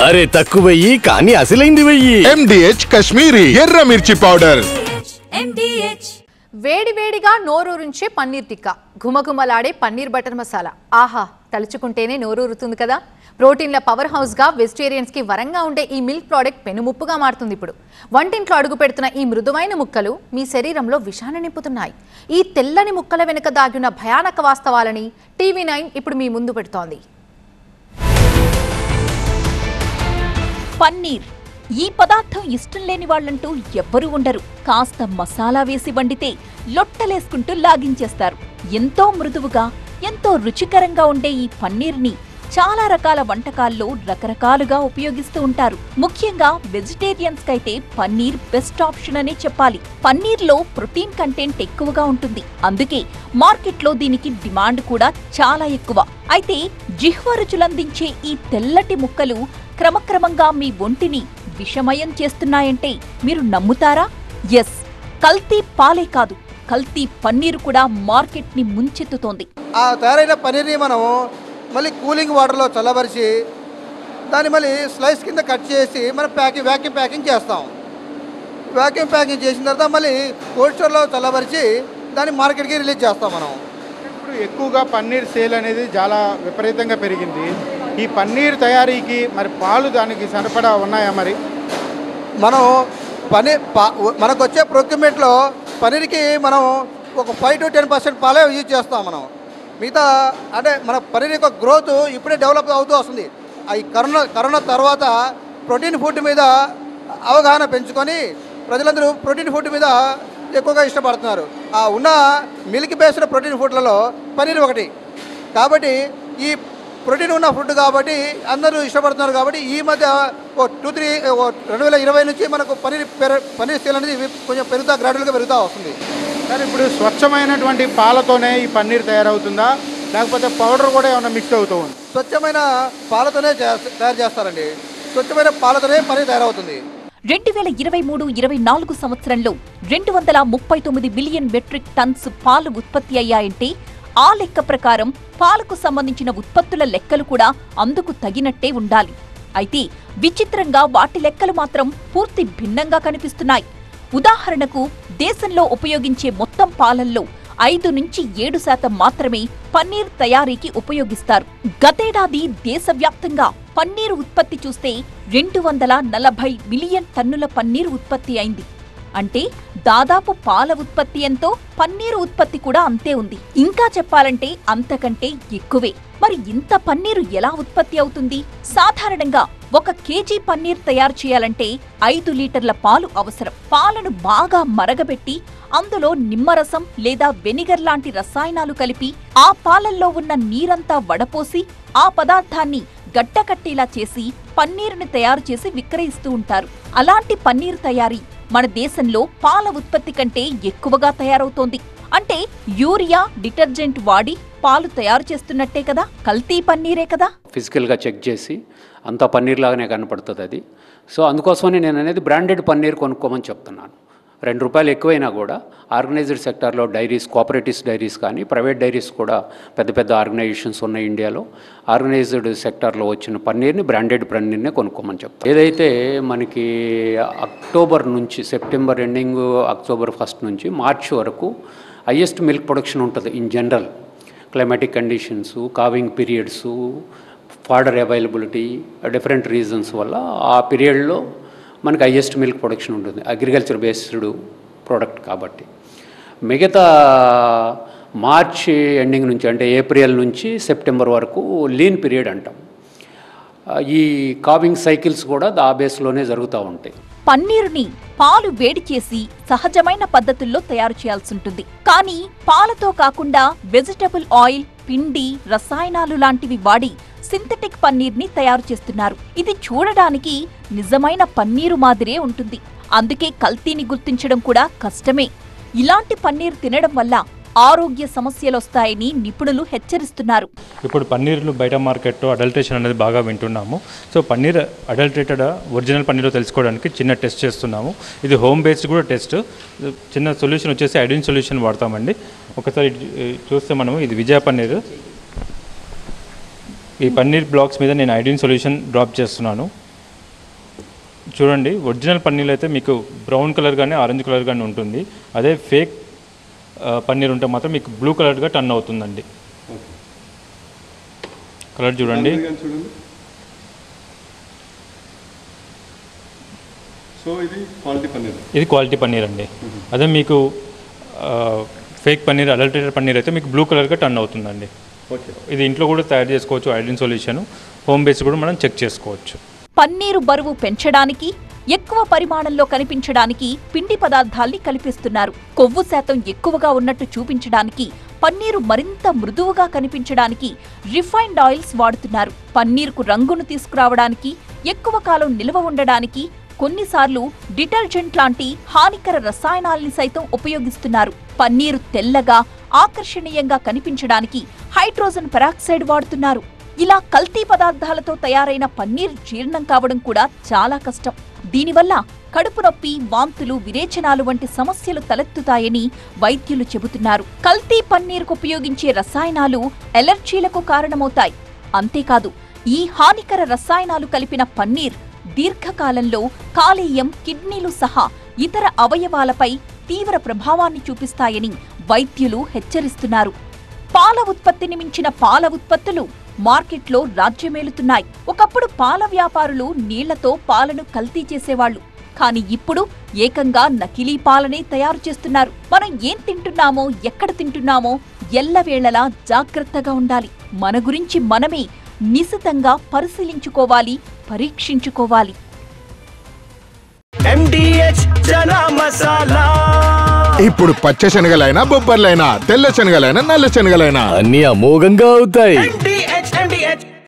అరే తక్కువయ్యి కానీ అసలైంది వెయ్యి. MDH కాశ్మీరీ ఎర్ర మిర్చి పౌడర్. వేడి వేడిగా నోరూరించే పన్నీర్ టిక్కా, ఘుమఘుమలాడే పన్నీర్ బటర్ మసాలా. ఆహా, తలుచుకుంటేనే నోరూరుతుంది కదా. ప్రోటీన్ల పవర్ హౌస్గా వెజిటేరియన్స్కి వరంగా ఉండే ఈ మిల్క్ ప్రోడక్ట్ పెనుముప్పుగా మారుతుంది. ఇప్పుడు వంటింట్లో అడుగు పెడుతున్న ఈ మృదువైన ముక్కలు మీ శరీరంలో విషాన్ని నింపుతున్నాయి. ఈ తెల్లని ముక్కల వెనుక దాగిన భయానక వాస్తవాలని TV9 ఇప్పుడు మీ ముందు పెడుతోంది. పన్నీర్. ఈ పదార్థం ఇష్టం లేని వాళ్ళంటూ ఎవ్వరూ ఉండరు. కాస్త మసాలా వేసి వండితే లొట్టలేసుకుంటూ లాగించేస్తారు. ఎంతో మృదువుగా, ఎంతో రుచికరంగా ఉండే ఈ పన్నీర్ని చాలా రకాల వంటకాల్లో రకరకాలుగా ఉపయోగిస్తూ ఉంటారు. ముఖ్యంగా వెజిటేరియన్స్ కైతే పన్నీర్ బెస్ట్ ఆప్షన్ అనే చెప్పాలి. పన్నీర్లో ప్రోటీన్ కంటెంట్ ఎక్కువగా ఉంటుంది. అందుకే మార్కెట్లో దీనికి డిమాండ్ కూడా చాలా ఎక్కువ. అయితే జిహ్వ రుచులందించే ఈ తెల్లటి ముక్కలు క్రమక్రమంగా మీ ఒంటిని విషమయం చేస్తున్నాయంటే మీరు నమ్ముతారా? ఎస్, కల్తీ పాలే కాదు, కల్తీ పన్నీరు కూడా మార్కెట్ ని ముంచెత్తుతోంది. ఆ తయారైన పన్నీర్ని మనం మళ్ళీ కూలింగ్ వాటర్లో చల్లబరిచి దాన్ని మళ్ళీ స్లైస్ కింద కట్ చేసి మనం వ్యాక్యూమ్ ప్యాకింగ్ చేస్తాం. వ్యాక్యూమ్ ప్యాకింగ్ చేసిన తర్వాత మళ్ళీ కోల్డ్ స్టోర్లో చల్లబరిచి దాన్ని మార్కెట్కి రిలీజ్ చేస్తాం. మనం ఇప్పుడు ఎక్కువగా పన్నీర్ సేల్ అనేది చాలా విపరీతంగా పెరిగింది. ఈ పన్నీర్ తయారీకి మరి పాలు దానికి సరిపడా ఉన్నాయా? మరి మనం మనకు వచ్చే ప్రొక్యూర్మెంట్లో పన్నీర్కి మనం ఒక 5 to 10% పాలే యూజ్ చేస్తాం. మనం మిగతా అంటే మన పన్నీర్ యొక్క గ్రోత్ ఇప్పుడే డెవలప్ అవుతూ వస్తుంది. ఈ కరోనా తర్వాత ప్రోటీన్ ఫుడ్ మీద అవగాహన పెంచుకొని ప్రజలందరూ ప్రోటీన్ ఫుడ్ మీద ఎక్కువగా ఇష్టపడుతున్నారు. ఆ ఉన్న మిల్క్ బేస్డ్ ప్రోటీన్ ఫుడ్లలో పన్నీర్ ఒకటి కాబట్టి ఈ ప్రోటీన్ ఉన్న ఫుడ్ కాబట్టి అందరూ ఇష్టపడుతున్నారు. కాబట్టి ఈ మధ్య 2020 నుంచి మనకు పన్నీర్ సేల్ అనేది కొంచెం గ్రాడ్యువల్గా పెరుగుతూ వస్తుంది. కానీ ఇప్పుడు స్వచ్ఛమైనటువంటి పాలతోనే ఈ పన్నీర్ తయారవుతుందా, లేకపోతే పౌడర్ కూడా ఏమైనా మిక్స్ అవుతూ ఉంది? స్వచ్ఛమైన పాలతోనే తయారు చేస్తారండి. స్వచ్ఛమైన పాలతోనే పన్నీర్ తయారవుతుంది. 2023-24 సంవత్సరంలో 239 బిలియన్ మెట్రిక్ టన్స్ పాలు ఉత్పత్తి అయ్యాయంటే ఆ లెక్క ప్రకారం పాలకు సంబంధించిన ఉత్పత్తుల లెక్కలు కూడా అందుకు తగినట్టే ఉండాలి. అయితే విచిత్రంగా వాటి లెక్కలు మాత్రం పూర్తి భిన్నంగా కనిపిస్తున్నాయి. ఉదాహరణకు దేశంలో ఉపయోగించే మొత్తం పాలల్లో 5-7% మాత్రమే పన్నీర్ తయారీకి ఉపయోగిస్తారు. గతేడాది దేశవ్యాప్తంగా పన్నీరు ఉత్పత్తి చూస్తే 240 మిలియన్ టన్నుల పన్నీరు ఉత్పత్తి అయింది. అంటే దాదాపు పాల ఉత్పత్తి ఎంతో పన్నీరు ఉత్పత్తి కూడా అంతే ఉంది. ఇంకా చెప్పాలంటే అంతకంటే ఎక్కువే. మరి ఇంత పన్నీరు ఎలా ఉత్పత్తి అవుతుంది? సాధారణంగా 1 కేజీ పన్నీర్ తయారు చేయాలంటే 5 లీటర్ల పాలు అవసరం. పాలను బాగా మరగబెట్టి అందులో నిమ్మరసం లేదా వెనిగర్ లాంటి రసాయనాలు కలిపి ఆ పాలల్లో ఉన్న నీరంతా వడపోసి ఆ పదార్థాన్ని గడ్డకట్టేలా చేసి పన్నీరుని తయారు చేసి విక్రయిస్తూ ఉంటారు. అలాంటి పన్నీర్ తయారీ మన దేశంలో పాల ఉత్పత్తి కంటే ఎక్కువగా తయారవుతోంది. అంటే యూరియా డిటర్జెంట్ వాడి పాలు తయారు చేస్తున్నట్టే కదా, కల్తీ పన్నీరే కదా. ఫిజికల్గా చెక్ చేసి అంతా పన్నీర్ లాగానే కనపడుతుంది అది. సో అందుకోసమని నేను అనేది బ్రాండెడ్ పన్నీర్ కొనుక్కోమని చెప్తున్నాను. ₹2 ఎక్కువైనా కూడా ఆర్గనైజ్డ్ సెక్టార్లో డైరీస్, కోఆపరేటివ్స్ డైరీస్ కానీ ప్రైవేట్ డైరీస్ కూడా పెద్ద పెద్ద ఆర్గనైజేషన్స్ ఉన్నాయి ఇండియాలో. ఆర్గనైజ్డ్ సెక్టార్లో వచ్చిన పన్నీర్ని బ్రాండెడ్ పన్నీర్నే కొనుక్కోమని చెప్తాను. ఏదైతే మనకి అక్టోబర్ నుంచి సెప్టెంబర్ ఎండింగ్, అక్టోబర్ 1 నుంచి మార్చ్ వరకు హైయెస్ట్ మిల్క్ ప్రొడక్షన్ ఉంటుంది in general. Climatic conditions, carving periods, fodder availability, different reasons వల్ల ఆ పీరియడ్లో మనకి హైయెస్ట్ మిల్క్ ప్రొడక్షన్ ఉంటుంది. అగ్రికల్చర్ బేస్డ్ ప్రోడక్ట్ కాబట్టి మిగతా మార్చ్ ఎండింగ్ నుంచి అంటే ఏప్రిల్ నుంచి సెప్టెంబర్ వరకు లీన్ పీరియడ్ అంటాం. ఈ కావింగ్ సైకిల్స్ కూడా ఆ బేస్లోనే జరుగుతూ ఉంటాయి. పన్నీరుని పాలు వేడి చేసి సహజమైన పద్ధతుల్లో తయారు చేయాల్సి ఉంటుంది. కానీ పాలతో కాకుండా వెజిటబుల్ ఆయిల్, పిండి, రసాయనాలు లాంటివి వాడి సింథటిక్ పన్నీర్ని తయారు చేస్తున్నారు. ఇది చూడడానికి నిజమైన పన్నీరు మాదిరే ఉంటుంది. అందుకే కల్తీని గుర్తించడం కూడా కష్టమే. ఇలాంటి పన్నీర్ తినడం వల్ల ఆరోగ్య సమస్యలొస్తాయని నిపుణులు హెచ్చరిస్తున్నారు. ఇప్పుడు పన్నీర్లు బయట మార్కెట్లో అడల్ట్రేషన్ అనేది బాగా వింటున్నాము. So paneer adulterated original paneer తెలుసుకోవడానికి చిన్న టెస్ట్ చేస్తున్నాము. ఇది హోమ్ బేస్డ్ కూడా టెస్ట్. చిన్న సొల్యూషన్ వచ్చేసి ఐడిన్ సొల్యూషన్ వాడతామండి. ఒకసారి చూస్తే మనము ఇది విజయ పన్నీర్. ఈ పన్నీర్ బ్లాక్స్ మీద నేను ఐడిన్ సొల్యూషన్ డ్రాప్ చేస్తున్నాను. చూడండి, ఒరిజినల్ పన్నీర్ అయితే మీకు బ్రౌన్ కలర్ కానీ ఆరెంజ్ కలర్ కానీ ఉంటుంది. అదే ఫేక్ పన్నీర్ ఉంటే మాత్రం మీకు బ్లూ కలర్గా టర్న్ అవుతుందండి. కలర్ చూడండి. సో ఇది క్వాలిటీ పన్నీర్ అండి. అదే మీకు ఫేక్ పన్నీర్, అడల్టరేటెడ్ పన్నీర్ అయితే మీకు బ్లూ కలర్గా టర్న్ అవుతుందండి. ఇది ఇంట్లో కూడా తయారు చేసుకోవచ్చు. ఐడిన్ సొల్యూషన్ హోమ్ బేస్ కూడా మనం చెక్ చేసుకోవచ్చు. పన్నీరు బరువు పెంచడానికి, ఎక్కువ పరిమాణంలో కనిపించడానికి పిండి పదార్థాల్ని కలిపిస్తున్నారు. కొవ్వు శాతం ఎక్కువగా ఉన్నట్టు చూపించడానికి, పన్నీరు మరింత మృదువుగా కనిపించడానికి రిఫైన్డ్ ఆయిల్స్ వాడుతున్నారు. పన్నీరుకు రంగును తీసుకురావడానికి, ఎక్కువ కాలం నిల్వ ఉండడానికి కొన్నిసార్లు డిటర్జెంట్ లాంటి హానికర రసాయనాల్ని సైతం ఉపయోగిస్తున్నారు. పన్నీరు తెల్లగా, ఆకర్షణీయంగా కనిపించడానికి హైడ్రోజన్ పెరాక్సైడ్ వాడుతున్నారు. ఇలా కల్తీ పదార్థాలతో తయారైన పన్నీర్ జీర్ణం కావడం కూడా చాలా కష్టం. దీనివల్ల కడుపు నొప్పి, వాంతులు, విరేచనాలు వంటి సమస్యలు తలెత్తుతాయని వైద్యులు చెబుతున్నారు. కల్తీ పన్నీరుకు ఉపయోగించే రసాయనాలు ఎలర్జీలకు కారణమవుతాయి. అంతేకాదు, ఈ హానికర రసాయనాలు కలిపిన పన్నీర్ దీర్ఘకాలంలో కాలేయం, కిడ్నీలు సహా ఇతర అవయవాలపై తీవ్ర ప్రభావాన్ని చూపిస్తాయని వైద్యులు హెచ్చరిస్తున్నారు. పాల ఉత్పత్తిని మించిన పాల ఉత్పత్తులు మార్కెట్లో రాజ్యమేలుతున్నాయి. ఒకప్పుడు పాల వ్యాపారులు నీళ్లతో పాలను కల్తీ చేసేవాళ్లు. కానీ ఇప్పుడు ఏకంగా నకిలీ పాలనే తయారు చేస్తున్నారు. మనం ఏం తింటున్నామో, ఎక్కడ తింటున్నామో ఎల్లవేళలా జాగ్రత్తగా ఉండాలి. మన గురించి మనమే నిశితంగా పరిశీలించుకోవాలి, పరీక్షించుకోవాలి. ఇప్పుడు పచ్చ శనగలైనా, బొబ్బర్లైనా, తెల్ల శనగలైనా, నల్ల శనగలైనా అన్ని అమోఘంగా అవుతాయి.